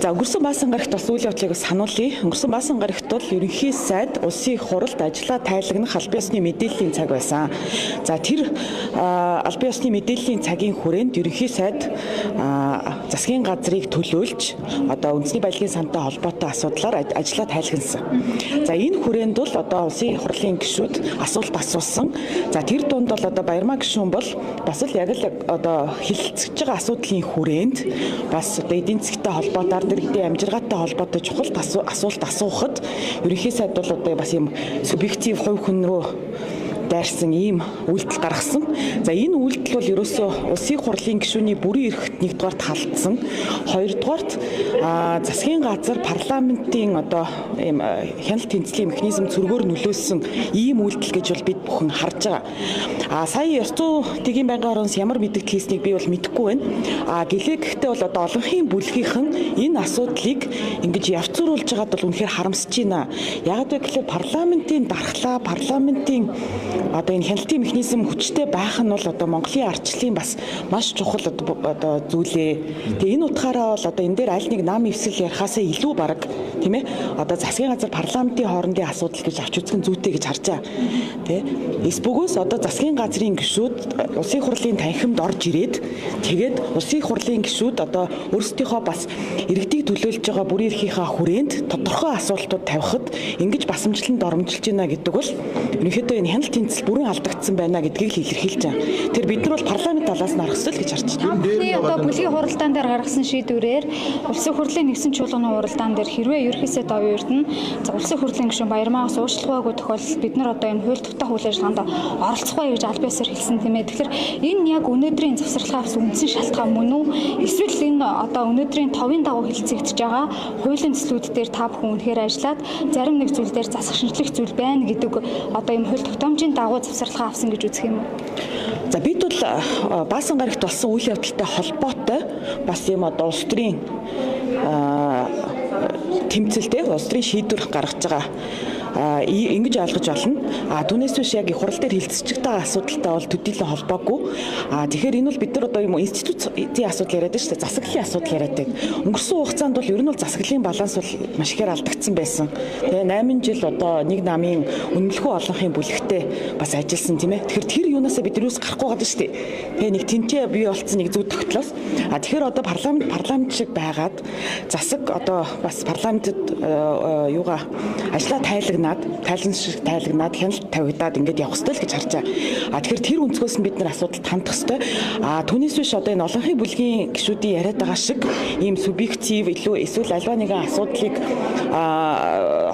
За өнгөрсөн баасан гарагт бас үйл явдлыг сануулъя. Өнгөрсөн баасан гарагт бол ерөнхий сайд улсын хуралд ажлаа тайлагнах албан ёсны мэдээллийн цаг байсан. За тэр албан ёсны мэдээллийн цагийн хүрээнд ерөнхий сайд засгийн газрыг төлөөлж одоо үндэсний баялагын сантай холбоотой асуудлаар ажлаа тайлагнасан. За энэ хүрээнд бол одоо улсын хурлын гишүүд асуулт асуусан. За тэр дунд бол одоо Баярмаа гишүүн бол бас л яг л одоо хилцэж байгаа асуудлын хүрээнд бас одоо эдийн засгийн холбоотоор дэргэдийн амжиргаатай холбоотой чухал асуулт асуухад ерөнхий сайд бол одоо бас юм субъектив хувь хүн рүү дайрсан ийм үйлдэл гаргасан. За энэ үйлдэл бол ерөөсөө улсын хурлын гишүүний бүрэн эрхт нэгдүгээрт халдсан. Хоёрдугаарт засгийн газар парламентын одоо ийм хяналт тэнцлийн механизм зөргөөр нөлөөлсөн ийм үйлдэл гэж бол бид бүхэн харж байгаа. Сая ёс зүйн тэгийн байнгын ороноос ямар мэдээлэл хийснийг би бол мэдэхгүй байна. Гэхдээ бол одоо олонхын бүлгийнхэн энэ асуудлыг ингэж явцруулж байгаад бол үнэхээр харамсаж байна. Яг гэвэл парламентын дархлаа, парламентын одоо энэ хяналтын механизм хүчтэй байх нь бол одоо Монголын ардчлалын бас маш чухал одоо зүйлээ. Тэгээ энэ утгаараа бол одоо энэ дээр аль нэг нам ивсэл ярихаасаа илүү бараг тийм ээ одоо засгийн газар парламентын хоорондын асуудал гэж авч үзэх нь зүйтэй гэж харж байгаа. Тэ эсбөгөөс одоо засгийн газрын гишүүд улсын хурлын танхимд орж ирээд тэгээд улсын хурлын гишүүд одоо өөрсдийнхөө бас иргэдийг төлөөлж байгаа бүрэн эрхийнхаа хүрээнд тодорхой асуултууд тавихад ингэж басамжлалд оромжилж байна гэдэг бол ерөнхийдөө энэ хяналт тэнцэл бүрэн алдагдсан байна гэдгийг л илэрхийлж байгаа. Тэр бид нар бол парламент талаас нь арах ёстой л гэж харж байна. Одоо бүлгийн хуралдаан дээр гаргасан шийдвэрээр улсын хурлын нэгсэн чуулганы хуралдаан дээр хэрвээ ерөнхийсэд оюурдна улсын хурлын гишүүн Баярмаагаас уучлалгүйгүй тохиолдолд бид нар одоо энэ хууль тогтоох үйл ажиллагаанд оролцох бай гэж аль биесээр хэлсэн тийм ээ. Тэгэхээр энэ яг өнөөдрийн завсарлагаас үндсэн шалтгаан мөн үү? Эсвэл энэ одоо өнөөдрийн товын дагуу хэлцэгдэж байгаа хуулийн төслүүд дээр та бүхэн үнэхээр ажиллаад зарим нэг зүйл дээр засах шинжлэх зүйл байна гэдэг одоо энэ хууль тогтоомжийн дагуу завсарлага авсан гэж үзэх юм уу? За бид бол баасан гарагт болсон үйл явдалтай холбоотой бас юм одоо улс төрийн тэмцэлтэй улс төрийн шийдвэр гаргаж байгаа ингэж ойлгож болно. Түүнээс биш яг хурал дээр хилцэж байгаа асуудалтай бол төдийлөн холбоогүй. Тэгэхээр энэ бол бид нар одоо юм институцийн асуудал яриад шүү дээ. Засаглалын асуудал яриад байна. Өнгөрсөн хугацаанд бол ер нь бол засаглалын баланс бол маш ихээр алдагдсан байсан. Тэгээ 8 жил одоо нэг намын үнэлэхүй олонхын бүлэгтээ бас ажилласан тийм ээ. Тэгэхээр тэр юунаасаа бид юус гарахгүй гадаг шүү дээ. Тэгээ нэг тэнцээ бий болцсон нэг зүг тогтлоос. Тэгэхээр одоо парламент шиг байгаад засаг одоо бас парламентэд юугаа ажлаа тайлагнаад хяналт тавигдаад ингээд явах ёстой л гэж харж байгаа. Тэгэхээр тэр өнцгөөс нь бид нар асуудалд хандах ёстой. Түүнээс биш одоо энэ олонхын бүлгийн гишүүдийн яриад байгаа шиг ийм субъектив илүү эсвэл альва нэгэн асуудлыг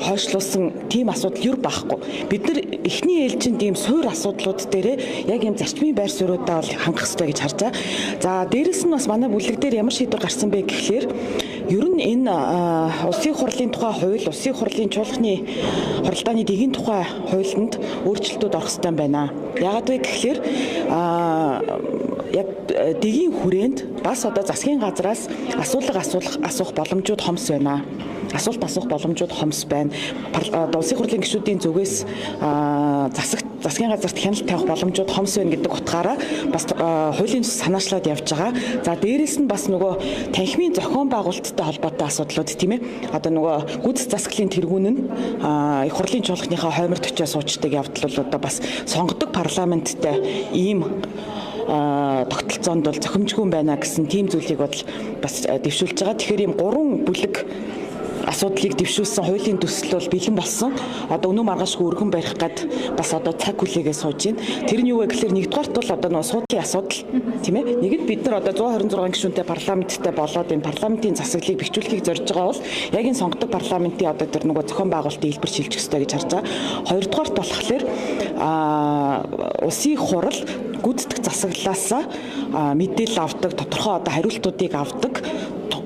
хойшлуулсан тийм асуудал юр байхгүй. Бид нар эхний ээлжинд ийм суур асуудлууд дээрээ яг ийм зарчмын байр суурьудаа бол хангах ёстой гэж харж байгаа. За дээрэс нь бас манай бүлэг дээр ямар шийдвэр гарсан бэ гэхлээр ер нь энэ улсын хурлын тухай хууль, улсын хурлын чуулганы хуралдааны дэгийн тухай хуулинд өөрчлөлтүүд орох ёстой байна. Яагаад вэ гэхлээр яг дэгийн хүрээнд бас одоо засгийн газраас асуух боломжууд хомс байна. Асуулт асуух боломжууд хомс байна. Улсын хурлын гишүүдийн зүгээс засгийн газарт хяналт тавих боломжууд хомс байна гэдэг утгаараа бас хуулийн санаачлаад явж байгаа. За дээрэс нь бас нөгөө танхимын зохион байгуулалттай холбоотой асуудлууд тийм ээ. Одоо нөгөө гүйцэтгэх засаглалын тэргүүн нь их хурлын чуулганыхаа хойморт очиж суучдаг явдал бол одоо бас сонгодог парламенттай ийм тогтолцоонд бол зохимжгүй байна гэсэн тийм зүйлийг бол бас дэвшүүлж байгаа. Тэгэхээр ийм 3 бүлэг асуудлыг дэвшүүлсэн хуулийн төсөл бол бэлэн болсон. Одоо өнөө маргаашгүй өргөн барих гад бас одоо цаг хүлээгээ сууж байна. Тэр нь юу вэ гэхээр нэгдүгээрт бол одоо нөгөө суудлын асуудал тийм ээ. Нэгд бид нар одоо 126 гишүүнтэй парламенттай болоод энэ парламентын засаглалыг бэхжүүлэхийг зорж байгаа бол яг энэ сонгодог парламентын одоо тэр нөгөө зохион байгуулалтын хэлбэр шилжих ёстой гэж харж байгаа. Хоёрдугаарт болохоор улсын хурал гүйцэтгэх засаглалаас мэдээлэл авдаг, тодорхой одоо хариултуудыг авдаг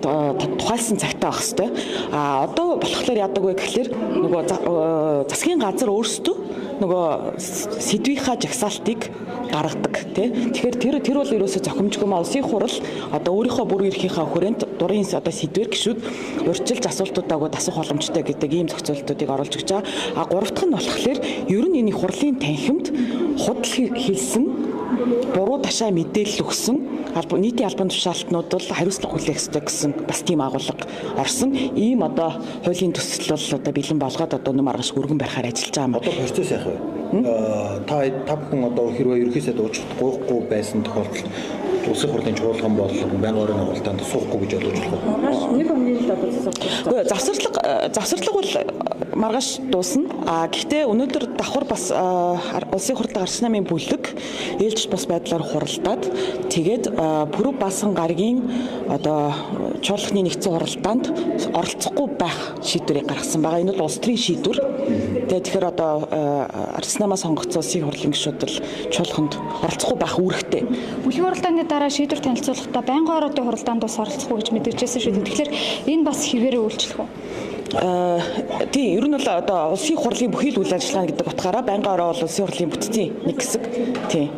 тухайлсан цагтаа авах хэрэгтэй. Одоо болохоор яадаг вэ гэхэлэр нөгөө засгийн газар өөрсдөө нөгөө сэдвийнхаа жагсаалтыг гаргадаг тий. Тэгэхээр тэр бол ерөөсөө зохимжгүй улсын хурал одоо өөрийнхөө бүрэн эрхийнхаа хүрээнд дурын одоо сэдвэр гişүүд урьдчилж асуултуудаа асуух боломжтой гэдэг ийм зохицуултуудыг оруулж өгч байгаа. Гурав дахь нь болохоор ер нь энэ хурлын танхимд худал хэлсэн буруу ташаа мэдээлэл өгсөн нийтийн албан тушаалтнууд бол хариуцлага хүлээх ёстой гэсэн бас тийм агуулга орсон. Ийм одоо хуулийн төсөл бол одоо бэлэн болгоод одоо өнөө маргааш өргөн барихаар ажиллаж байгаа юм. Одоо процесс яах вэ? Та бүхэн одоо хэрвээ ерөнхий сайд уучлалт гуйхгүй байсан тохиолдолд улсын хурлын чуулган бол байнгын орон агуултанд суухгүй гэж ойлгож болох уу? Маргааш нэг өдрийн л одоо засварлага. Завсарлага бол маргааш дуусна. Гэхдээ өнөөдөр давхар бас улсын хурлын гарч намын бүлэг ээлжид бас байдлаар хуралдаад тэгээд Пүрэв Баасан гарагийн одоо чуулганы нэгдсэн хуралдаанд оролцохгүй байх шийдвэрийг гаргасан байгаа. Энэ бол улс төрийн шийдвэр. Тэгэхээр одоо арч намаа сонгогдсон улсын хурлын гишүүд бол чуулганд оролцохгүй байх үүрэгтэй. Бүлгийн хуралдааны дараа шийдвэр танилцуулахдаа байнгын орооны хуралдаанд бас оролцохгүй гэж мэдэгдсэн шүү дээ. Тэгэхээр энэ бас хэвээрээ үйлчлэх үү? Тийм, ер нь бол одоо улсын хурлын бүхий л үйл ажиллагаа гэдэг утгаараа байнгын ороо бол улсын хурлын бүтцийн нэг хэсэг. Тийм.